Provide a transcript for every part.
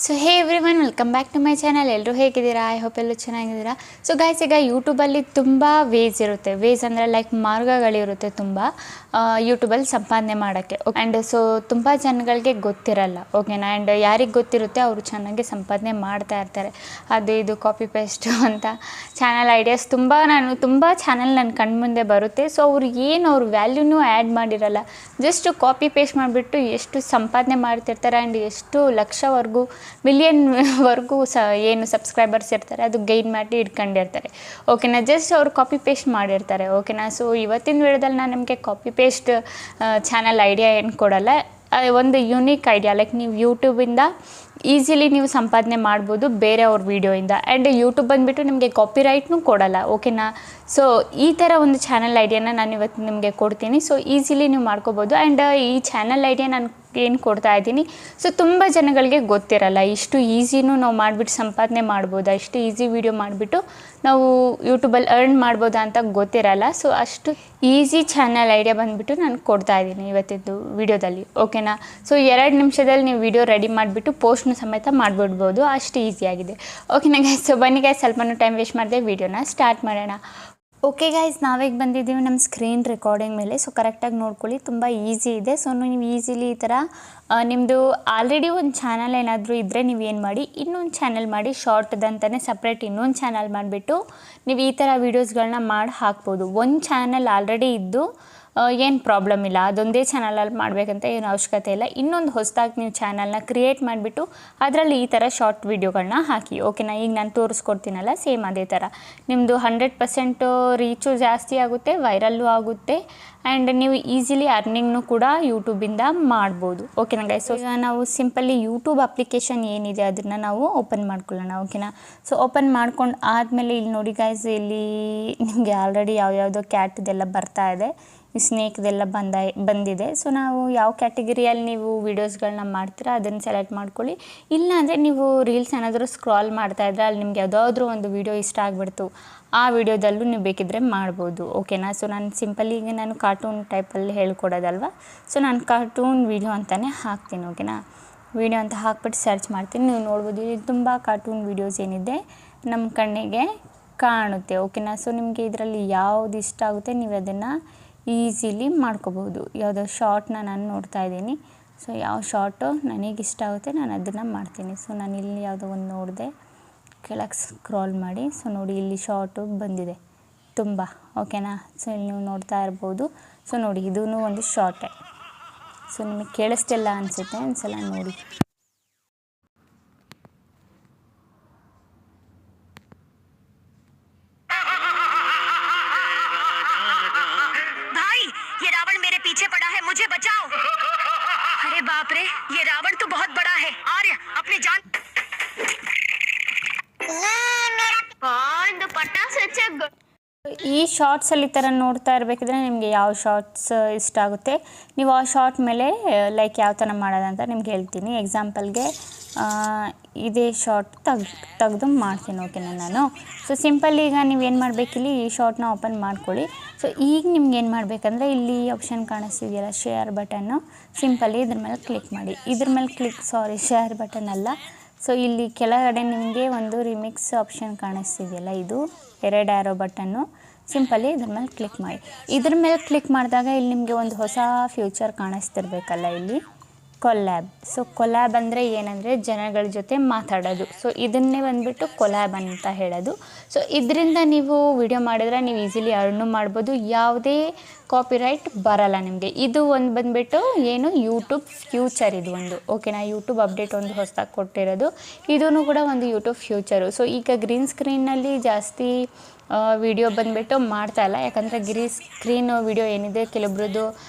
So hey everyone welcome back to my channel. ಎಲ್ಲರೂ ಹೇಗಿದ್ದೀರಾ? I hope ಎಲ್ಲರೂ ಚೆನ್ನಾಗಿದ್ದೀರಾ. ಸೊ ಗೈಸ್, ಈಗ ಯೂಟ್ಯೂಬಲ್ಲಿ ತುಂಬ ವೇಸ್ ಇರುತ್ತೆ. ವೇಸ್ ಅಂದರೆ ಲೈಕ್ ಮಾರ್ಗಗಳಿರುತ್ತೆ ತುಂಬ ಯೂಟ್ಯೂಬಲ್ಲಿ ಸಂಪಾದನೆ ಮಾಡೋಕ್ಕೆ. ಆ್ಯಂಡ್ ಸೊ ತುಂಬ ಜನಗಳಿಗೆ ಗೊತ್ತಿರಲ್ಲ, ಓಕೆನಾ. ಆ್ಯಂಡ್ ಯಾರಿಗೆ ಗೊತ್ತಿರುತ್ತೆ ಅವರು ಚೆನ್ನಾಗಿ ಸಂಪಾದನೆ ಮಾಡ್ತಾ ಇರ್ತಾರೆ. ಅದು ಇದು ಕಾಪಿ ಪೇಸ್ಟ್ ಅಂತ ಚಾನಲ್ ಐಡಿಯಾಸ್ ತುಂಬ ಚಾನಲ್ ನನ್ನ ಕಣ್ಮುಂದೆ ಬರುತ್ತೆ. ಸೊ ಅವ್ರು ವ್ಯಾಲ್ಯೂನೂ ಆ್ಯಡ್ ಮಾಡಿರಲ್ಲ, ಜಸ್ಟ್ ಕಾಪಿ ಪೇಸ್ಟ್ ಮಾಡಿಬಿಟ್ಟು ಎಷ್ಟು ಸಂಪಾದನೆ ಮಾಡ್ತಿರ್ತಾರೆ. ಆ್ಯಂಡ್ ಎಷ್ಟು ಲಕ್ಷವರೆಗೂ ಮಿಲಿಯನ್ವರೆಗೂ ಏನು ಸಬ್ಸ್ಕ್ರೈಬರ್ಸ್ ಇರ್ತಾರೆ ಅದು ಗೈನ್ ಮಾಡಿ ಇಟ್ಕೊಂಡಿರ್ತಾರೆ, ಓಕೆನಾ. ಜಸ್ಟ್ ಅವರು ಕಾಪಿ ಪೇಸ್ಟ್ ಮಾಡಿರ್ತಾರೆ, ಓಕೆನಾ. ಸೊ ಇವತ್ತಿನ ವಿಡಿಯೋದಲ್ಲಿ ನಾನು ನಿಮಗೆ ಕಾಪಿ ಪೇಸ್ಟ್ ಚಾನಲ್ ಐಡಿಯಾ ಏನು ಕೊಡಲ್ಲ, ಒಂದು ಯುನೀಕ್ ಐಡಿಯಾ. ಲೈಕ್ ನೀವು ಯೂಟ್ಯೂಬಿಂದ ಈಸಿಲಿ ನೀವು ಸಂಪಾದನೆ ಮಾಡ್ಬೋದು ಬೇರೆಯವ್ರ ವೀಡಿಯೋಯಿಂದ. ಆ್ಯಂಡ್ ಯೂಟ್ಯೂಬ್ ಬಂದುಬಿಟ್ಟು ನಿಮಗೆ ಕಾಪಿರೈಟ್ನೂ ಕೊಡಲ್ಲ, ಓಕೆನಾ. ಸೊ ಈ ಥರ ಒಂದು ಚಾನಲ್ ಐಡಿಯಾನ ನಾನು ಇವತ್ತು ನಿಮಗೆ ಕೊಡ್ತೀನಿ. ಸೊ ಈಸಿಲಿ ನೀವು ಮಾಡ್ಕೋಬೋದು. ಆ್ಯಂಡ್ ಈ ಚಾನಲ್ ಐಡಿಯಾ ನಾನು ಏನು ಕೊಡ್ತಾ ಇದ್ದೀನಿ, ಸೊ ತುಂಬ ಜನಗಳಿಗೆ ಗೊತ್ತಿರಲ್ಲ ಇಷ್ಟು ಈಸಿನೂ ನಾವು ಮಾಡಿಬಿಟ್ಟು ಸಂಪಾದನೆ ಮಾಡ್ಬೋದಾ, ಇಷ್ಟು ಈಸಿ ವೀಡಿಯೋ ಮಾಡಿಬಿಟ್ಟು ನಾವು ಯೂಟ್ಯೂಬಲ್ಲಿ ಅರ್ನ್ ಮಾಡ್ಬೋದಾ ಅಂತ ಗೊತ್ತಿರಲ್ಲ. ಸೊ ಅಷ್ಟು ಈಸಿ ಚಾನಲ್ ಐಡಿಯಾ ಬಂದುಬಿಟ್ಟು ನಾನು ಕೊಡ್ತಾ ಇದ್ದೀನಿ ಇವತ್ತಿದ್ದು ವೀಡಿಯೋದಲ್ಲಿ, ಓಕೆನಾ. ಸೊ 2 ನಿಮಿಷದಲ್ಲಿ ನೀವು ವೀಡಿಯೋ ರೆಡಿ ಮಾಡಿಬಿಟ್ಟು ಪೋಸ್ಟ್ನ ಸಮೇತ ಮಾಡಿಬಿಡ್ಬೋದು, ಅಷ್ಟು ಈಸಿಯಾಗಿದೆ, ಓಕೆನಾ ಗೈಸ್. ಸೊ ಬನ್ನಿ ಗೈಸ್, ಸ್ವಲ್ಪನೂ ಟೈಮ್ ವೇಸ್ಟ್ ಮಾಡಿದೆ ವೀಡಿಯೋನ ಸ್ಟಾರ್ಟ್ ಮಾಡೋಣ. ಓಕೆ ಗೈಸ್, ನಾವೀಗ ಬಂದಿದ್ದೀವಿ ನಮ್ಮ ಸ್ಕ್ರೀನ್ ರೆಕಾರ್ಡಿಂಗ್ ಮೇಲೆ. ಸೊ ಕರೆಕ್ಟಾಗಿ ನೋಡ್ಕೊಳ್ಳಿ, ತುಂಬ ಈಸಿ ಇದೆ. ಸೊ ನೀವು ಈಸಿಲಿ ಈ ಥರ ನಿಮ್ಮದು ಆಲ್ರೆಡಿ ಒಂದು ಚಾನಲ್ ಏನಾದರೂ ಇದ್ದರೆ ನೀವು ಏನು ಮಾಡಿ, ಇನ್ನೊಂದು ಚಾನಲ್ ಮಾಡಿ, ಶಾರ್ಟ್ದಂತಲೇ ಸಪ್ರೇಟ್ ಇನ್ನೊಂದು ಚಾನಲ್ ಮಾಡಿಬಿಟ್ಟು ನೀವು ಈ ಥರ ವೀಡಿಯೋಸ್ಗಳನ್ನ ಮಾಡಿ ಹಾಕ್ಬೋದು. ಒಂದು ಚಾನಲ್ ಆಲ್ರೆಡಿ ಇದ್ದು ಏನು ಪ್ರಾಬ್ಲಮ್ ಇಲ್ಲ, ಅದೊಂದೇ ಚಾನಲಲ್ಲಿ ಮಾಡಬೇಕಂತ ಏನು ಅವಶ್ಯಕತೆ ಇಲ್ಲ. ಇನ್ನೊಂದು ಹೊಸದಾಗಿ ನೀವು ಚಾನಲ್ನ ಕ್ರಿಯೇಟ್ ಮಾಡಿಬಿಟ್ಟು ಅದರಲ್ಲಿ ಈ ಥರ ಶಾರ್ಟ್ ವೀಡಿಯೋಗಳನ್ನ ಹಾಕಿ, ಓಕೆನಾ. ಈಗ ನಾನು ತೋರಿಸ್ಕೊಡ್ತೀನಲ್ಲ ಸೇಮ್ ಅದೇ ಥರ ನಿಮ್ಮದು 100% ರೀಚು ಜಾಸ್ತಿ ಆಗುತ್ತೆ, ವೈರಲ್ಲು ಆಗುತ್ತೆ. ಆ್ಯಂಡ್ ನೀವು ಈಸಿಲಿ ಅರ್ನಿಂಗ್ನು ಕೂಡ ಯೂಟ್ಯೂಬಿಂದ ಮಾಡ್ಬೋದು, ಓಕೆನಾ ಗೈಸ್. ಸೊ ಈಗ ನಾವು ಸಿಂಪಲ್ಲಿ ಯೂಟ್ಯೂಬ್ ಅಪ್ಲಿಕೇಶನ್ ಏನಿದೆ ಅದನ್ನು ನಾವು ಓಪನ್ ಮಾಡ್ಕೊಳ್ಳೋಣ, ಓಕೆನಾ. ಸೊ ಓಪನ್ ಮಾಡ್ಕೊಂಡು ಆದಮೇಲೆ ಇಲ್ಲಿ ನೋಡಿ ಗೈಸ್, ಇಲ್ಲಿ ನಿಮಗೆ ಆಲ್ರೆಡಿ ಯಾವ್ಯಾವುದೋ ಕ್ಯಾಟ್ದೆಲ್ಲ ಬರ್ತಾ ಇದೆ, ಈ ಸ್ನೇಕ್ದೆಲ್ಲ ಬಂದಿದೆ. ಸೊ ನಾವು ಯಾವ ಕ್ಯಾಟಗರಿಯಲ್ಲಿ ನೀವು ವೀಡಿಯೋಸ್ಗಳನ್ನ ಮಾಡ್ತೀರಾ ಅದನ್ನು ಸೆಲೆಕ್ಟ್ ಮಾಡ್ಕೊಳ್ಳಿ. ಇಲ್ಲ ಅಂದರೆ ನೀವು ರೀಲ್ಸ್ ಏನಾದರೂ ಸ್ಕ್ರಾಲ್ ಮಾಡ್ತಾಯಿದ್ರೆ ಅಲ್ಲಿ ನಿಮ್ಗೆ ಯಾವುದಾದ್ರೂ ಒಂದು ವೀಡಿಯೋ ಇಷ್ಟ ಆಗಿಬಿಡ್ತು, ಆ ವಿಡಿಯೋದಲ್ಲೂ ನೀವು ಬೇಕಿದ್ದರೆ ಮಾಡ್ಬೋದು, ಓಕೆನಾ. ಸೊ ನಾನು ಸಿಂಪಲಿ ಈಗ ನಾನು ಕಾರ್ಟೂನ್ ಟೈಪಲ್ಲಿ ಹೇಳ್ಕೊಡೋದಲ್ವ, ಸೊ ನಾನು ಕಾರ್ಟೂನ್ ವೀಡಿಯೋ ಅಂತಲೇ ಹಾಕ್ತೀನಿ, ಓಕೆನಾ. ವೀಡಿಯೋ ಅಂತ ಹಾಕ್ಬಿಟ್ಟು ಸರ್ಚ್ ಮಾಡ್ತೀನಿ. ನೀವು ನೋಡ್ಬೋದು ಇಲ್ಲಿ ತುಂಬ ಕಾರ್ಟೂನ್ ವೀಡಿಯೋಸ್ ಏನಿದೆ ನಮ್ಮ ಕಣ್ಣಿಗೆ ಕಾಣುತ್ತೆ, ಓಕೆನಾ. ಸೊ ನಿಮಗೆ ಇದರಲ್ಲಿ ಯಾವುದು ಇಷ್ಟ ಆಗುತ್ತೆ ನೀವು ಅದನ್ನು ಈಸಿಲಿ ಮಾಡ್ಕೋಬೋದು. ಯಾವುದೋ ಶಾರ್ಟ್ನ ನಾನು ನೋಡ್ತಾ ಇದ್ದೀನಿ, ಸೊ ಯಾವ ಶಾರ್ಟು ನನಗಿಷ್ಟ ಆಗುತ್ತೆ ನಾನು ಅದನ್ನು ಮಾಡ್ತೀನಿ. ಸೊ ನಾನು ಇಲ್ಲಿ ಯಾವುದೋ ಒಂದು ನೋಡಿದೆ, ಕೆಳಗೆ ಸ್ಕ್ರಾಲ್ ಮಾಡಿ, ಸೊ ನೋಡಿ ಇಲ್ಲಿ ಶಾರ್ಟು ಬಂದಿದೆ ತುಂಬ, ಓಕೆನಾ. ಸೊ ಇಲ್ಲಿ ನೀವು ನೋಡ್ತಾ ಇರ್ಬೋದು. ಸೊ ನೋಡಿ ಇದೂ ಒಂದು ಶಾರ್ಟೇ. ಸೊ ನಿಮಗೆ ಕೇಳಿಸ್ತಿಲ್ಲ ಅನಿಸುತ್ತೆ, ಒಂದ್ಸಲ ನೋಡಿ. पीछे पड़ा है, मुझे बचाओ। अरे बाप रे, ये रावण तो बहुत बड़ा है। आर्य अपनी जान। दुपट्टा से अच्छा। ಈ ಶಾರ್ಟ್ಸಲ್ಲಿ ಈ ಥರ ನೋಡ್ತಾ ಇರಬೇಕಿದ್ರೆ ನಿಮಗೆ ಯಾವ ಶಾರ್ಟ್ಸ್ ಇಷ್ಟ ಆಗುತ್ತೆ ನೀವು ಆ ಶಾರ್ಟ್ ಮೇಲೆ ಲೈಕ್ ಯಾವ ಥರ ಮಾಡೋದಂತ ನಿಮ್ಗೆ ಹೇಳ್ತೀನಿ. ಎಕ್ಸಾಂಪಲ್ಗೆ ಇದೇ ಶಾರ್ಟ್ ತೆಗೆದು ಮಾಡ್ತೀನಿ, ಓಕೆನಾ ನಾನು. ಸೊ ಸಿಂಪಲ್ ಈಗ ನೀವೇನು ಮಾಡಬೇಕಿಲ್ಲಿ ಈ ಶಾರ್ಟ್ನ ಓಪನ್ ಮಾಡ್ಕೊಳ್ಳಿ. ಸೊ ಈಗ ನಿಮ್ಗೆ ಏನು ಮಾಡಬೇಕಂದ್ರೆ ಇಲ್ಲಿ ಆಪ್ಷನ್ ಕಾಣಿಸ್ತಿದೆಯಲ್ಲ ಶೇರ್ ಬಟನ್ನು, ಸಿಂಪಲಿ ಇದ್ರ ಮೇಲೆ ಕ್ಲಿಕ್ ಮಾಡಿ. ಇದ್ರ ಮೇಲೆ ಶೇರ್ ಬಟನ್ ಅಲ್ಲ. ಸೊ ಇಲ್ಲಿ ಕೆಳಗಡೆ ನಿಮಗೆ ಒಂದು ರಿಮಿಕ್ಸ್ ಆಪ್ಷನ್ ಕಾಣಿಸ್ತಿದೆಯಲ್ಲ, ಇದು 2 ಆ್ಯರೋ ಬಟನ್ನು, ಸಿಂಪಲಿ ಇದ್ರ ಮೇಲೆ ಕ್ಲಿಕ್ ಮಾಡಿ. ಇದ್ರ ಮೇಲೆ ಕ್ಲಿಕ್ ಮಾಡಿದಾಗ ಇಲ್ಲಿ ನಿಮಗೆ ಒಂದು ಹೊಸ ಫ್ಯೂಚರ್ ಕಾಣಿಸ್ತಿರ್ಬೇಕಲ್ಲ, ಇಲ್ಲಿ ಕೊಲ್ಯಾಬ್. ಸೊ ಕೊಲ್ಯಾಬ್ ಅಂದರೆ ಏನಂದರೆ ಜನಗಳ ಜೊತೆ ಮಾತಾಡೋದು. ಸೊ ಇದನ್ನೇ ಬಂದುಬಿಟ್ಟು ಕೊಲ್ಯಾಬ್ ಅಂತ ಹೇಳೋದು. ಸೊ ಇದರಿಂದ ನೀವು ವಿಡಿಯೋ ಮಾಡಿದ್ರೆ ನೀವು ಈಸಿಲಿ ಅರ್ನು ಮಾಡ್ಬೋದು, ಯಾವುದೇ ಕಾಪಿರೈಟ್ ಬರಲ್ಲ ನಿಮಗೆ. ಇದು ಒಂದು ಬಂದುಬಿಟ್ಟು ಏನು ಯೂಟ್ಯೂಬ್ ಫ್ಯೂಚರ್ ಇದು ಒಂದು, ಓಕೆನಾ. ಯೂಟ್ಯೂಬ್ ಅಪ್ಡೇಟ್ ಒಂದು ಹೊಸದಾಗಿ ಕೊಟ್ಟಿರೋದು, ಇದೂ ಕೂಡ ಒಂದು ಯೂಟ್ಯೂಬ್ ಫ್ಯೂಚರು. ಸೊ ಈಗ ಗ್ರೀನ್ ಸ್ಕ್ರೀನಲ್ಲಿ ಜಾಸ್ತಿ ವಿಡಿಯೋ ಬಂದುಬಿಟ್ಟು ಮಾಡ್ತಾಯಿಲ್ಲ, ಯಾಕಂದರೆ ಗ್ರೀನ್ ಸ್ಕ್ರೀನ್ ವಿಡಿಯೋ ಏನಿದೆ ಕೆಲವೊಬ್ರದ್ದು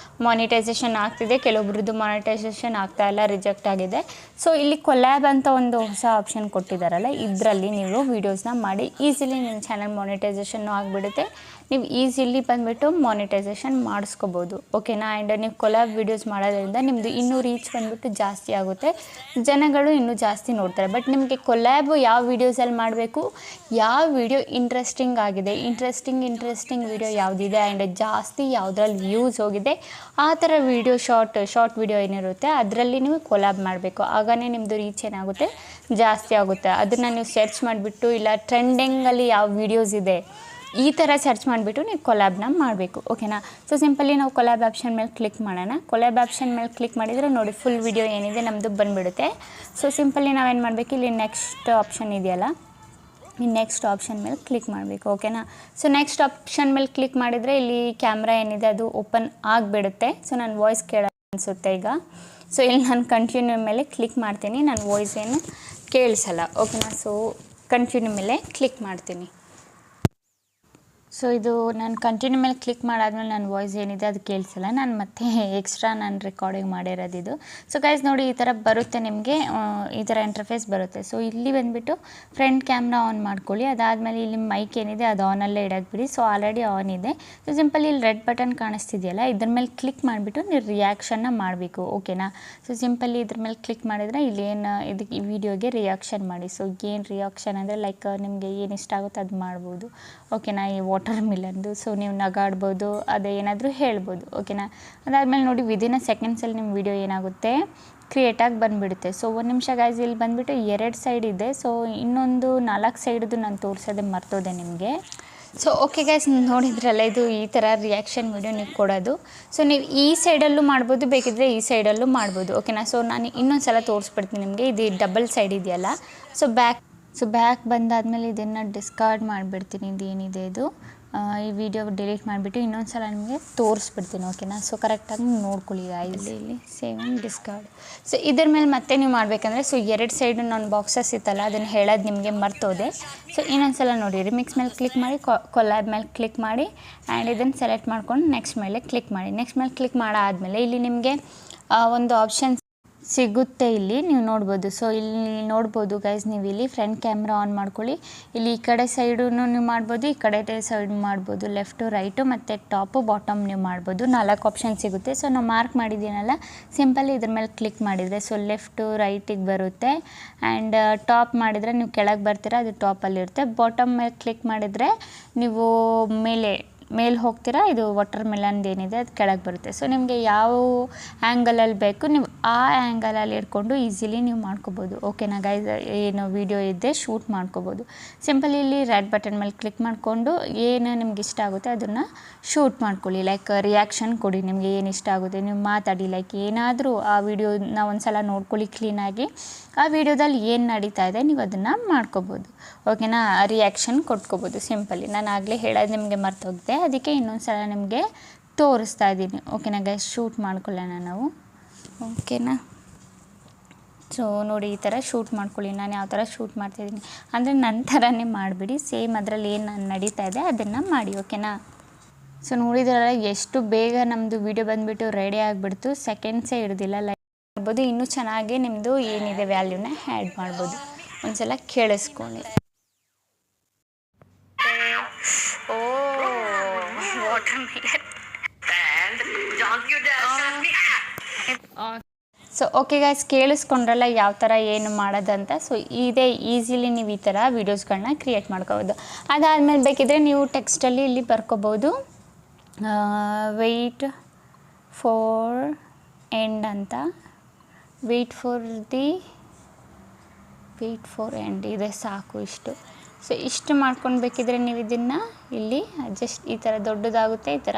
ಮಾನಿಟೈಸೇಷನ್ ಆಗ್ತಿದೆ, ಕೆಲವೊಬ್ರದ್ದು ಮಾನಿಟೈಸೇಷನ್ ಆಗ್ತಾಯಿಲ್ಲ, ರಿಜೆಕ್ಟ್ ಆಗಿದೆ. ಸೊ ಇಲ್ಲಿ ಕೊಲ್ಯಾಬ್ ಅಂತ ಒಂದು ಹೊಸ ಆಪ್ಷನ್ ಕೊಟ್ಟಿದ್ದಾರಲ್ಲ, ಇದರಲ್ಲಿ ನೀವು ವೀಡಿಯೋಸ್ನ ಮಾಡಿ ಈಸಿಲಿ ನಿಮ್ಮ ಚಾನಲ್ ಮಾನಿಟೈಸೇಷನ್ನು ಆಗಿಬಿಡುತ್ತೆ, ನೀವು ಈಸಿಲಿ ಬಂದುಬಿಟ್ಟು ಮಾನಿಟೈಸೇಷನ್ ಮಾಡಿಸ್ಕೋಬೋದು ಓಕೆನಾ. ಆ್ಯಂಡ್ ನೀವು ಕೊಲಾಬ್ ವೀಡಿಯೋಸ್ ಮಾಡೋದ್ರಿಂದ ನಿಮ್ಮದು ಇನ್ನೂ ರೀಚ್ ಬಂದುಬಿಟ್ಟು ಜಾಸ್ತಿ ಆಗುತ್ತೆ, ಜನಗಳು ಇನ್ನೂ ಜಾಸ್ತಿ ನೋಡ್ತಾರೆ. ಬಟ್ ನಿಮಗೆ ಕೊಲ್ಯಾಬ್ ಯಾವ ವೀಡಿಯೋಸಲ್ಲಿ ಮಾಡಬೇಕು, ಯಾವ ವೀಡಿಯೋ ಇಂಟ್ರೆಸ್ಟಿಂಗ್ ಆಗಿದೆ, ಇಂಟ್ರೆಸ್ಟಿಂಗ್ ವೀಡಿಯೋ ಯಾವುದಿದೆ ಆ್ಯಂಡ್ ಜಾಸ್ತಿ ಯಾವುದ್ರಲ್ಲಿ ವ್ಯೂಸ್ ಹೋಗಿದೆ ಆ ಥರ ವೀಡಿಯೋ ಶಾರ್ಟ್ ವೀಡಿಯೋ ಏನಿರುತ್ತೆ ಅದರಲ್ಲಿ ನೀವು ಕೊಲ್ಯಾಬ್ ಮಾಡಬೇಕು. ಆಗನೇ ನಿಮ್ಮದು ರೀಚ್ ಏನಾಗುತ್ತೆ ಜಾಸ್ತಿ ಆಗುತ್ತೆ. ಅದನ್ನು ನೀವು ಸರ್ಚ್ ಮಾಡಿಬಿಟ್ಟು ಇಲ್ಲ ಟ್ರೆಂಡಿಂಗಲ್ಲಿ ಯಾವ ವೀಡಿಯೋಸ್ ಇದೆ ಈ ಥರ ಸರ್ಚ್ ಮಾಡಿಬಿಟ್ಟು ನೀವು ಕೊಲ್ಯಾಬ್ನ ಮಾಡಬೇಕು ಓಕೆನಾ. ಸೊ ಸಿಂಪಲಿ ನಾವು ಕೊಲ್ಯಾಬ್ ಆಪ್ಷನ್ ಮೇಲೆ ಕ್ಲಿಕ್ ಮಾಡೋಣ. ಕೊಲ್ಯಾಬ್ ಆಪ್ಷನ್ ಮೇಲೆ ಕ್ಲಿಕ್ ಮಾಡಿದರೆ ನೋಡಿ ಫುಲ್ ವೀಡಿಯೋ ಏನಿದೆ ನಮ್ಮದು ಬಂದುಬಿಡುತ್ತೆ. ಸೊ ಸಿಂಪಲಿ ನಾವೇನು ಮಾಡಬೇಕು, ಇಲ್ಲಿ ನೆಕ್ಸ್ಟ್ ಆಪ್ಷನ್ ಇದೆಯಲ್ಲ, ಈ ನೆಕ್ಸ್ಟ್ ಆಪ್ಷನ್ ಮೇಲೆ ಕ್ಲಿಕ್ ಮಾಡಬೇಕು ಓಕೆನಾ. ಸೊ ನೆಕ್ಸ್ಟ್ ಆಪ್ಷನ್ ಮೇಲೆ ಕ್ಲಿಕ್ ಮಾಡಿದರೆ ಇಲ್ಲಿ ಕ್ಯಾಮ್ರಾ ಏನಿದೆ ಅದು ಓಪನ್ ಆಗಿಬಿಡುತ್ತೆ. ಸೊ ನಾನು ವಾಯ್ಸ್ ಕೇಳೋ ಅನಿಸುತ್ತೆ ಈಗ. ಸೊ ಇಲ್ಲಿ ನಾನು ಕಂಟಿನ್ಯೂ ಮೇಲೆ ಕ್ಲಿಕ್ ಮಾಡ್ತೀನಿ, ನಾನು ವಾಯ್ಸ್ ಏನು ಕೇಳಿಸಲ್ಲ ಓಕೆನಾ. ಸೊ ಕಂಟಿನ್ಯೂ ಮೇಲೆ ಕ್ಲಿಕ್ ಮಾಡ್ತೀನಿ. ಸೊ ಇದು ನಾನು ಕಂಟಿನ್ಯೂ ಮೇಲೆ ಕ್ಲಿಕ್ ಮಾಡಾದ್ಮೇಲೆ ನನ್ನ ವಾಯ್ಸ್ ಏನಿದೆ ಅದು ಕೇಳಿಸಲ್ಲ, ನಾನು ಮತ್ತೆ ಎಕ್ಸ್ಟ್ರಾ ನಾನು ರೆಕಾರ್ಡಿಂಗ್ ಮಾಡಿರೋದು ಇದು. ಸೊ ಗೈಸ್ ನೋಡಿ ಈ ಥರ ಬರುತ್ತೆ ನಿಮಗೆ, ಈ ಥರ ಇಂಟರ್ಫೇಸ್ ಬರುತ್ತೆ. ಸೊ ಇಲ್ಲಿ ಬಂದುಬಿಟ್ಟು ಫ್ರಂಟ್ ಕ್ಯಾಮ್ರಾ ಆನ್ ಮಾಡ್ಕೊಳ್ಳಿ. ಅದಾದಮೇಲೆ ಇಲ್ಲಿ ಮೈಕ್ ಏನಿದೆ ಅದು ಆನಲ್ಲೇ ಇಡೋಕೆ ಬಿಡಿ. ಸೊ ಆಲ್ರೆಡಿ ಆನ್ ಇದೆ. ಸೊ ಸಿಂಪಲ್ ಇಲ್ಲಿ ರೆಡ್ ಬಟನ್ ಕಾಣಿಸ್ತಿದೆಯಲ್ಲ, ಇದ್ರ ಮೇಲೆ ಕ್ಲಿಕ್ ಮಾಡಿಬಿಟ್ಟು ನೀವು ರಿಯಾಕ್ಷನ್ನ ಮಾಡಬೇಕು ಓಕೆನಾ. ಸೊ ಸಿಂಪಲ್ಲಿ ಇದ್ರ ಮೇಲೆ ಕ್ಲಿಕ್ ಮಾಡಿದರೆ ಇಲ್ಲಿ ಏನು ಇದಕ್ಕೆ ಈ ವಿಡಿಯೋಗೆ ರಿಯಾಕ್ಷನ್ ಮಾಡಿ. ಸೊ ಏನು ರಿಯಾಕ್ಷನ್ ಅಂದರೆ ಲೈಕ್ ನಿಮಗೆ ಏನು ಇಷ್ಟ ಆಗುತ್ತೋ ಅದು ಮಾಡ್ಬೋದು ಓಕೆನಾ. ಈ ವಾಟರ್ ಮಿಲನ್ದು ಸೊ ನೀವು ನಗಾಡ್ಬೋದು, ಅದೇ ಏನಾದರೂ ಹೇಳ್ಬೋದು ಓಕೆನಾ. ಅದಾದಮೇಲೆ ನೋಡಿ ವಿದಿನ್ ಸೆಕೆಂಡ್ಸಲ್ಲಿ ನಿಮ್ಮ ವಿಡಿಯೋ ಏನಾಗುತ್ತೆ ಕ್ರಿಯೇಟಾಗಿ ಬಂದುಬಿಡುತ್ತೆ. ಸೊ ಒಂದು ನಿಮಿಷ ಗೈಸ್, ಇಲ್ಲಿ ಬಂದುಬಿಟ್ಟು 2 ಸೈಡ್ ಇದೆ. ಸೊ ಇನ್ನೊಂದು 4 ಸೈಡ್ದು ನಾನು ತೋರಿಸೋದೆ ಮರ್ತೋದೆ ನಿಮಗೆ. ಸೊ ಓಕೆ ಗೈಸ್, ನೋಡಿದ್ರಲ್ಲ ಇದು ಈ ಥರ ರಿಯಾಕ್ಷನ್ ವಿಡಿಯೋ ನೀವು ಕೊಡೋದು. ಸೊ ನೀವು ಈ ಸೈಡಲ್ಲೂ ಮಾಡ್ಬೋದು, ಬೇಕಿದ್ದರೆ ಈ ಸೈಡಲ್ಲೂ ಮಾಡ್ಬೋದು ಓಕೆನಾ. ಸೊ ನಾನು ಇನ್ನೊಂದು ಸಲ ತೋರಿಸ್ಬಿಡ್ತೀನಿ ನಿಮಗೆ. ಇದು ಡಬಲ್ ಸೈಡ್ ಇದೆಯಲ್ಲ, ಸೊ ಬ್ಯಾಕ್ ಬಂದಾದಮೇಲೆ ಇದನ್ನು ಡಿಸ್ಕಾರ್ಡ್ ಮಾಡಿಬಿಡ್ತೀನಿ. ಇದೇನಿದೆ ಇದು ಈ ವಿಡಿಯೋ ಡಿಲೀಟ್ ಮಾಡಿಬಿಟ್ಟು ಇನ್ನೊಂದು ಸಲ ನಿಮಗೆ ತೋರಿಸ್ಬಿಡ್ತೀನಿ ಓಕೆನಾ. ಸೊ ಕರೆಕ್ಟಾಗಿ ನೋಡ್ಕೊಳ್ಳಿ ಇಲ್ಲಿ ಸೇವ್ ಆ್ಯಂಡ್ ಡಿಸ್ಕಾರ್ಡ್. ಸೊ ಇದ್ರ ಮೇಲೆ ಮತ್ತೆ ನೀವು ಮಾಡಬೇಕಂದ್ರೆ ಸೊ 2 ಸೈಡು ನಾನು ಬಾಕ್ಸಸ್ ಇತ್ತಲ್ಲ ಅದನ್ನು ಹೇಳೋದು ನಿಮಗೆ ಮರ್ತೋದೆ. ಸೊ ಇನ್ನೊಂದು ಸಲ ನೋಡಿ, ರಿಮಿಕ್ಸ್ ಮೇಲೆ ಕ್ಲಿಕ್ ಮಾಡಿ, ಕೊಲ್ಯಾಬ್ ಮೇಲೆ ಕ್ಲಿಕ್ ಮಾಡಿ ಆ್ಯಂಡ್ ಇದನ್ನು ಸೆಲೆಕ್ಟ್ ಮಾಡ್ಕೊಂಡು ನೆಕ್ಸ್ಟ್ ಮೇಲೆ ಕ್ಲಿಕ್ ಮಾಡಿ. ನೆಕ್ಸ್ಟ್ ಮೇಲೆ ಕ್ಲಿಕ್ ಮಾಡಾದಮೇಲೆ ಇಲ್ಲಿ ನಿಮಗೆ ಒಂದು ಆಪ್ಷನ್ ಸಿಗುತ್ತೆ, ಇಲ್ಲಿ ನೀವು ನೋಡ್ಬೋದು. ಸೊ ಇಲ್ಲಿ ನೋಡ್ಬೋದು ಗೈಸ್, ನೀವು ಇಲ್ಲಿ ಫ್ರಂಟ್ ಕ್ಯಾಮ್ರಾ ಆನ್ ಮಾಡ್ಕೊಳ್ಳಿ. ಇಲ್ಲಿ ಈ ಕಡೆ ಸೈಡು ನೀವು ಮಾಡ್ಬೋದು, ಈ ಕಡೆ ಸೈಡ್ ಮಾಡ್ಬೋದು, ಲೆಫ್ಟು ರೈಟು ಮತ್ತು ಟಾಪು ಬಾಟಮ್ ನೀವು ಮಾಡ್ಬೋದು. 4 ಆಪ್ಷನ್ ಸಿಗುತ್ತೆ. ಸೊ ನಾವು ಮಾರ್ಕ್ ಮಾಡಿದ್ದೀನಲ್ಲ, ಸಿಂಪಲ್ ಇದ್ರ ಮೇಲೆ ಕ್ಲಿಕ್ ಮಾಡಿದರೆ ಸೊ ಲೆಫ್ಟು ರೈಟಿಗೆ ಬರುತ್ತೆ. ಆ್ಯಂಡ್ ಟಾಪ್ ಮಾಡಿದರೆ ನೀವು ಕೆಳಗೆ ಬರ್ತೀರಾ, ಅದು ಟಾಪಲ್ಲಿರುತ್ತೆ. ಬಾಟಮ್ ಮೇಲೆ ಕ್ಲಿಕ್ ಮಾಡಿದರೆ ನೀವು ಮೇಲೆ ಹೋಗ್ತೀರಾ, ಇದು ವಾಟರ್ ಮೆಲನ್ದು ಏನಿದೆ ಅದು ಕೆಳಗೆ ಬರುತ್ತೆ. ಸೊ ನಿಮಗೆ ಯಾವ ಆ್ಯಂಗಲಲ್ಲಿ ಬೇಕು ನೀವು ಆ ಆ್ಯಂಗಲಲ್ಲಿ ಇಟ್ಕೊಂಡು ಈಸಿಲಿ ನೀವು ಮಾಡ್ಕೋಬೋದು ಓಕೆನಾ ಗೈಸ್. ಏನು ವೀಡಿಯೋ ಇದ್ದೆ ಶೂಟ್ ಮಾಡ್ಕೋಬೋದು. ಸಿಂಪಲ್ ಇಲ್ಲಿ ರೆಡ್ ಬಟನ್ ಮೇಲೆ ಕ್ಲಿಕ್ ಮಾಡಿಕೊಂಡು ಏನು ನಿಮ್ಗೆ ಇಷ್ಟ ಆಗುತ್ತೆ ಅದನ್ನು ಶೂಟ್ ಮಾಡ್ಕೊಳ್ಳಿ. ಲೈಕ್ ರಿಯಾಕ್ಷನ್ ಕೊಡಿ, ನಿಮಗೆ ಏನು ಇಷ್ಟ ಆಗುತ್ತೆ ನೀವು ಮಾತಾಡಿ. ಲೈಕ್ ಏನಾದರೂ ಆ ವಿಡಿಯೋನ ಒಂದು ಸಲ ನೋಡ್ಕೊಳ್ಳಿ ಕ್ಲೀನಾಗಿ, ಆ ವಿಡಿಯೋದಲ್ಲಿ ಏನು ನಡೀತಾ ಇದೆ ನೀವು ಅದನ್ನು ಮಾಡ್ಕೋಬೋದು ಓಕೆನಾ. ರಿಯಾಕ್ಷನ್ ಕೊಟ್ಕೋಬೋದು ಸಿಂಪಲಿ. ನಾನು ಆಗಲೇ ಹೇಳೋದು ನಿಮಗೆ ಮರ್ತೋಗಿದೆ, ಅದಕ್ಕೆ ಇನ್ನೊಂದು ಸಲ ನಿಮಗೆ ತೋರಿಸ್ತಾ ಇದ್ದೀನಿ ಓಕೆನಾ ಗೈಸ್. ಶೂಟ್ ಮಾಡ್ಕೊಳ್ಳೋಣ ನಾವು ಓಕೆನಾ. ಸೊ ನೋಡಿ ಈ ಥರ ಶೂಟ್ ಮಾಡ್ಕೊಳ್ಳಿ. ನಾನು ಯಾವ ಥರ ಶೂಟ್ ಮಾಡ್ತಾಯಿದ್ದೀನಿ ಅಂದರೆ ನನ್ನ ಥರನೇ ಮಾಡಿಬಿಡಿ, ಸೇಮ್ ಅದರಲ್ಲಿ ಏನು ನಡೀತಾ ಇದೆ ಅದನ್ನು ಮಾಡಿ ಓಕೆನಾ. ಸೊ ನೋಡಿದ್ರಲ್ಲ ಎಷ್ಟು ಬೇಗ ನಮ್ಮದು ವಿಡಿಯೋ ಬಂದುಬಿಟ್ಟು ರೆಡಿ ಆಗಿಬಿಡ್ತು, ಸೆಕೆಂಡ್ಸೇ ಹಿಡ್ದಿಲ್ಲ. ಲೈಕ್ ಮಾಡ್ಬೋದು, ಇನ್ನೂ ಚೆನ್ನಾಗಿ ನಿಮ್ಮದು ಏನಿದೆ ವ್ಯಾಲ್ಯೂನ ಆ್ಯಡ್ ಮಾಡ್ಬೋದು. ಒಂದು ಸಲ ಕೇಳಿಸ್ಕೊಳ್ಳಿ. ಸೊ ಓಕೆ ಗೈಸ್, ಕೇಳಿಸ್ಕೊಂಡ್ರಲ್ಲ ಯಾವ ಥರ ಏನು ಮಾಡೋದಂತ. ಸೊ ಇದೇ ಈಸಿಲಿ ನೀವು ಈ ಥರ ವೀಡಿಯೋಸ್ಗಳನ್ನ ಕ್ರಿಯೇಟ್ ಮಾಡ್ಕೋಬೋದು. ಅದಾದಮೇಲೆ ಬೇಕಿದ್ದರೆ ನೀವು ಟೆಕ್ಸ್ಟಲ್ಲಿ ಇಲ್ಲಿ ಬರ್ಕೋಬೋದು, ವೆಯ್ಟ್ ಫಾರ್ ಎಂಡ್ ಅಂತ, ವೆಯ್ಟ್ ಫಾರ್ ಎಂಡ್ ಇದೆ ಸಾಕು ಇಷ್ಟು. ಸೊ ಇಷ್ಟು ಮಾಡ್ಕೊಂಡು ಬೇಕಿದ್ರೆ ನೀವು ಇದನ್ನು ಇಲ್ಲಿ ಅಡ್ಜಸ್ಟ್, ಈ ಥರ ದೊಡ್ಡದಾಗುತ್ತೆ, ಈ ಥರ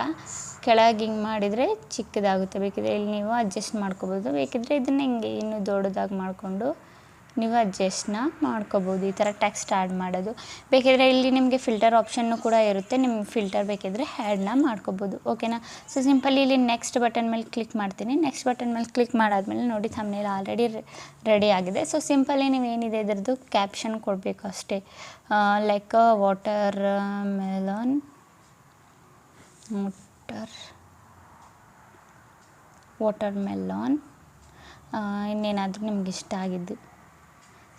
ಕೆಳಗೆ ಹಿಂಗೆ ಮಾಡಿದರೆ ಚಿಕ್ಕದಾಗುತ್ತೆ. ಬೇಕಿದ್ರೆ ಇಲ್ಲಿ ನೀವು ಅಡ್ಜಸ್ಟ್ ಮಾಡ್ಕೋಬೋದು, ಬೇಕಿದ್ರೆ ಇದನ್ನು ಹಿಂಗೆ ಇನ್ನೂ ದೊಡ್ಡದಾಗಿ ಮಾಡಿಕೊಂಡು ನೀವು ಅಡ್ಜಸ್ಟ್ನ ಮಾಡ್ಕೋಬೋದು. ಈ ಥರ ಟೆಕ್ಸ್ಟ್ ಆ್ಯಡ್ ಮಾಡೋದು. ಬೇಕಿದ್ರೆ ಇಲ್ಲಿ ನಿಮಗೆ ಫಿಲ್ಟರ್ ಆಪ್ಷನ್ನು ಕೂಡ ಇರುತ್ತೆ, ನಿಮ್ಗೆ ಫಿಲ್ಟರ್ ಬೇಕಿದ್ರೆ ಆ್ಯಡ್ನ ಮಾಡ್ಕೋಬೋದು ಓಕೆನಾ. ಸೊ ಸಿಂಪಲಿ ಇಲ್ಲಿ ನೆಕ್ಸ್ಟ್ ಬಟನ್ ಮೇಲೆ ಕ್ಲಿಕ್ ಮಾಡ್ತೀನಿ. ನೆಕ್ಸ್ಟ್ ಬಟನ್ ಮೇಲೆ ಕ್ಲಿಕ್ ಮಾಡಾದಮೇಲೆ ನೋಡಿ ಥಂಬ್ನೇಲ್ ಆಲ್ರೆಡಿ ರೆಡಿ ಆಗಿದೆ. ಸೊ ಸಿಂಪಲಿ ನೀವು ಏನಿದೆ ಇದರದ್ದು ಕ್ಯಾಪ್ಷನ್ ಕೊಡಬೇಕು ಅಷ್ಟೇ. ಲೈಕ್ ವಾಟರ್ ಮೆಲನ್ ಇನ್ನೇನಾದರೂ ನಿಮ್ಗೆ ಇಷ್ಟ ಆಗಿದ್ದು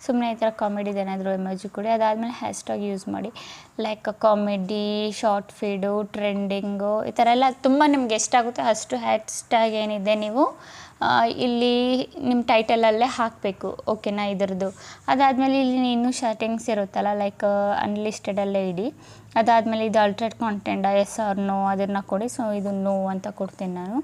ಸುಮ್ಮನೆ ಈ ಥರ ಕಾಮಿಡಿದು ಏನಾದರೂ ಎಮೋಜಿ ಕೊಡಿ. ಅದಾದಮೇಲೆ ಹ್ಯಾಶ್ಟ್ಯಾಗ್ ಯೂಸ್ ಮಾಡಿ, like comedy, short feed, trending, ಈ ಥರ ಎಲ್ಲ ತುಂಬ ನಿಮ್ಗೆ ಎಷ್ಟಾಗುತ್ತೆ ಅಷ್ಟು ಹ್ಯಾಶ್ಟ್ಯಾಗ್ ಏನಿದೆ ನೀವು ಇಲ್ಲಿ ನಿಮ್ಮ ಟೈಟಲಲ್ಲೇ ಹಾಕಬೇಕು, ಓಕೆನಾ ಇದರದ್ದು. ಅದಾದಮೇಲೆ ಇಲ್ಲಿ ಇನ್ನೂ ಸೆಟ್ಟಿಂಗ್ಸ್ ಇರುತ್ತಲ್ಲ, ಲೈಕ್ ಅನ್ಲಿಸ್ಟೆಡಲ್ಲೇ ಇಡಿ. ಅದಾದಮೇಲೆ ಇದು ಅಲ್ಟ್ರೇಟ್ ಕಾಂಟೆಂಟ್ ಎಸ್ ಆರ್ ನೋ ಅದನ್ನು ಕೊಡಿ. ಸೊ ಇದು ನೋ ಅಂತ ಕೊಡ್ತೀನಿ ನಾನು.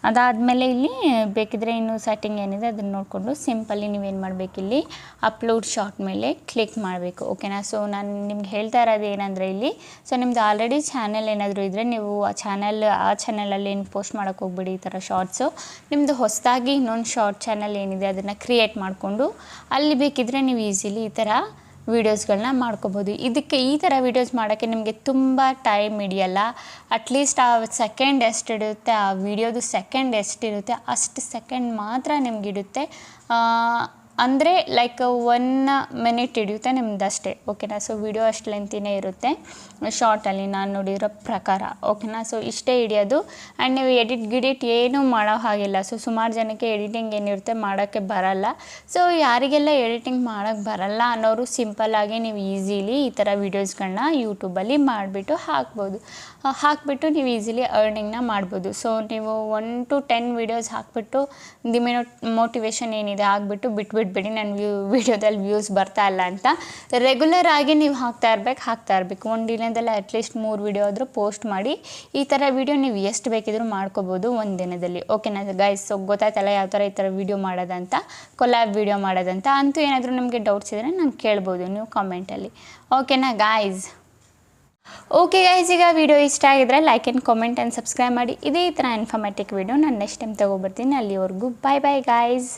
ಅದಾದಮೇಲೆ ಇಲ್ಲಿ ಬೇಕಿದ್ರೆ ಇನ್ನೂ ಸೆಟ್ಟಿಂಗ್ ಏನಿದೆ ಅದನ್ನು ನೋಡಿಕೊಂಡು ಸಿಂಪಲ್ಲಿ ನೀವೇನು ಮಾಡಬೇಕು, ಇಲ್ಲಿ ಅಪ್ಲೋಡ್ ಶಾರ್ಟ್ ಮೇಲೆ ಕ್ಲಿಕ್ ಮಾಡಬೇಕು, ಓಕೆನಾ. ಸೊ ನಾನು ನಿಮ್ಗೆ ಹೇಳ್ತಾ ಇರೋದು ಏನಂದರೆ ಇಲ್ಲಿ, ಸೊ ನಿಮ್ದು ಆಲ್ರೆಡಿ ಚಾನೆಲ್ ಏನಾದರೂ ಇದ್ದರೆ ನೀವು ಆ ಚಾನಲಲ್ಲಿ ಏನು ಪೋಸ್ಟ್ ಮಾಡೋಕ್ಕೆ ಹೋಗ್ಬಿಡಿ ಈ ಥರ ಶಾರ್ಟ್ಸು. ನಿಮ್ಮದು ಹೊಸದಾಗಿ ಇನ್ನೊಂದು ಶಾರ್ಟ್ ಚಾನಲ್ ಏನಿದೆ ಅದನ್ನು ಕ್ರಿಯೇಟ್ ಮಾಡಿಕೊಂಡು ಅಲ್ಲಿ ಬೇಕಿದ್ದರೆ ನೀವು ಈಸಿಲಿ ಈ ಥರ ವೀಡಿಯೋಸ್ಗಳನ್ನ ಮಾಡ್ಕೋಬೋದು. ಇದಕ್ಕೆ ಈ ಥರ ವೀಡಿಯೋಸ್ ಮಾಡೋಕ್ಕೆ ನಿಮಗೆ ತುಂಬ ಟೈಮ್ ಹಿಡಿಯಲ್ಲ. ಅಟ್ಲೀಸ್ಟ್ ಆ ಸೆಕೆಂಡ್ ಎಷ್ಟಿರುತ್ತೆ, ಆ ವಿಡಿಯೋದು ಸೆಕೆಂಡ್ ಎಷ್ಟಿರುತ್ತೆ ಅಷ್ಟು ಸೆಕೆಂಡ್ ಮಾತ್ರ ನಿಮಗಿಡುತ್ತೆ. ಅಂದರೆ ಲೈಕ್ 1 ಮಿನಿಟ್ ಹಿಡಿಯುತ್ತೆ ನಿಮ್ದಷ್ಟೇ, ಓಕೆನಾ. ಸೊ ವಿಡಿಯೋ ಅಷ್ಟು ಲೆಂತಿನೇ ಇರುತ್ತೆ ಶಾರ್ಟಲ್ಲಿ ನಾನು ನೋಡಿರೋ ಪ್ರಕಾರ, ಓಕೆನಾ. ಸೊ ಇಷ್ಟೇ ಹಿಡಿಯೋದು. ಆ್ಯಂಡ್ ನೀವು ಗಿಡಿಟ್ ಏನೂ ಮಾಡೋ ಹಾಗಿಲ್ಲ. ಸೊ ಸುಮಾರು ಜನಕ್ಕೆ ಎಡಿಟಿಂಗ್ ಏನಿರುತ್ತೆ ಮಾಡೋಕ್ಕೆ ಬರಲ್ಲ. ಸೊ ಯಾರಿಗೆಲ್ಲ ಎಡಿಟಿಂಗ್ ಮಾಡೋಕ್ಕೆ ಬರಲ್ಲ ಅನ್ನೋರು ಸಿಂಪಲ್ಲಾಗಿ ನೀವು ಈಸಿಲಿ ಈ ಥರ ವೀಡಿಯೋಸ್ಗಳನ್ನ ಯೂಟ್ಯೂಬಲ್ಲಿ ಮಾಡಿಬಿಟ್ಟು ಹಾಕ್ಬಿಟ್ಟು ನೀವು ಈಸಿಲಿ ಅರ್ನಿಂಗ್ನ ಮಾಡ್ಬೋದು. ಸೊ ನೀವು 1 to 10 ವೀಡಿಯೋಸ್ ಹಾಕಿಬಿಟ್ಟು ಮೋಟಿವೇಶನ್ ಏನಿದೆ ಆಗಿಬಿಟ್ಟು ಬಿಟ್ಬಿಡ್ಬೇಡಿ, ನನ್ನ ವೀಡಿಯೋದಲ್ಲಿ ವ್ಯೂಸ್ ಬರ್ತಾ ಇಲ್ಲ ಅಂತ. ರೆಗ್ಯುಲರ್ ಆಗಿ ನೀವು ಹಾಕ್ತಾ ಇರಬೇಕು. ಒಂದು ದಿನದಲ್ಲಿ ಅಟ್ಲೀಸ್ಟ್ 3 ವೀಡಿಯೋ ಆದರೂ ಪೋಸ್ಟ್ ಮಾಡಿ. ಈ ಥರ ವೀಡಿಯೋ ನೀವು ಎಷ್ಟು ಬೇಕಿದ್ರೂ ಮಾಡ್ಕೋಬೋದು ಒಂದು ದಿನದಲ್ಲಿ, ಓಕೆನಾ ಗೈಸ್. ಸೊ ಗೊತ್ತಾಯ್ತಲ್ಲ ಯಾವ ಥರ ಈ ಥರ ವೀಡಿಯೋ ಮಾಡೋದಂತ, ಕೊಲಾಬ್ ವೀಡಿಯೋ ಮಾಡೋದಂತ. ಅಂತೂ ಏನಾದರೂ ನಿಮಗೆ ಡೌಟ್ಸ್ ಇದ್ದರೆ ನಂಗೆ ಕೇಳ್ಬೋದು ನೀವು ಕಾಮೆಂಟಲ್ಲಿ, ಓಕೆನಾ ಗೈಸ್. ಓಕೆ ಗೈಸ್, ಈಗ ವಿಡಿಯೋ ಇಷ್ಟ ಆಗಿದ್ರೆ like and comment and subscribe ಮಾಡಿ. ಇದೇ ಥರ ಇನ್ಫಾರ್ಮೇಟಿವ್ ವಿಡಿಯೋ ನಾನು ನೆಕ್ಸ್ಟ್ ಟೈಮ್ ತೊಗೊಬರ್ತೀನಿ. ಅಲ್ಲಿವರೆಗೂ ಬಾಯ್ ಗೈಸ್.